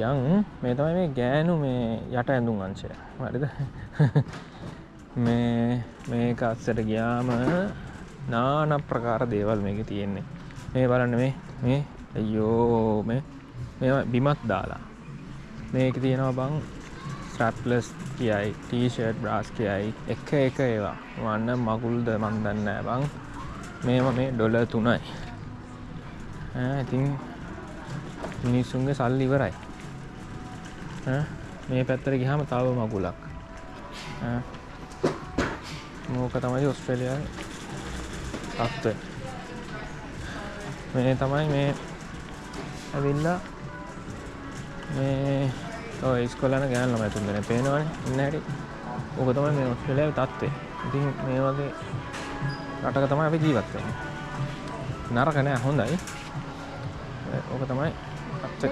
යන් මේ තමයි මේ ගෑනු මේ යට ඇඳුම් අංශය. හරිද? මේක අස්සට ගියාම නාන ප්‍රකාර දේවල් මේකේ තියෙන්නේ. මේ බලන්න මේ අයියෝ මේ බිමත් දාලා. මේක තියෙනවා බං ස්ට්‍රැප්ලස් කියයි, ටී-ෂර්ට් බ්‍රාස් කියයි, එක ඒවා. වන්න මගුල්ද මන් දන්නේ නැහැ බං. මේවා මේ ඩොලර් 3යි. ඉතින් මිනිස්සුන්ගේ සල්ලි ඉවරයි. මේ පැත්තට ගියාම තව මගුලක්. මොක තමයි ඕස්ට්‍රේලියාවේ තත්ත්වය. මේ තමයි මේ ඇවිල්ලා මේ ඔය ඉස්කෝලේ යන ගෑනු ළමයි තුන් දෙනෙක් පේනවනේ ඉන්න හැටි. ඕක තමයි මේ ඕස්ට්‍රේලියාවේ තත්ත්වය. ඉතින් මේ වගේ රටක තමයි අපි ජීවත් වෙන්නේ. නරක නෑ හොඳයි. ඕක තමයි තත්ත්වය.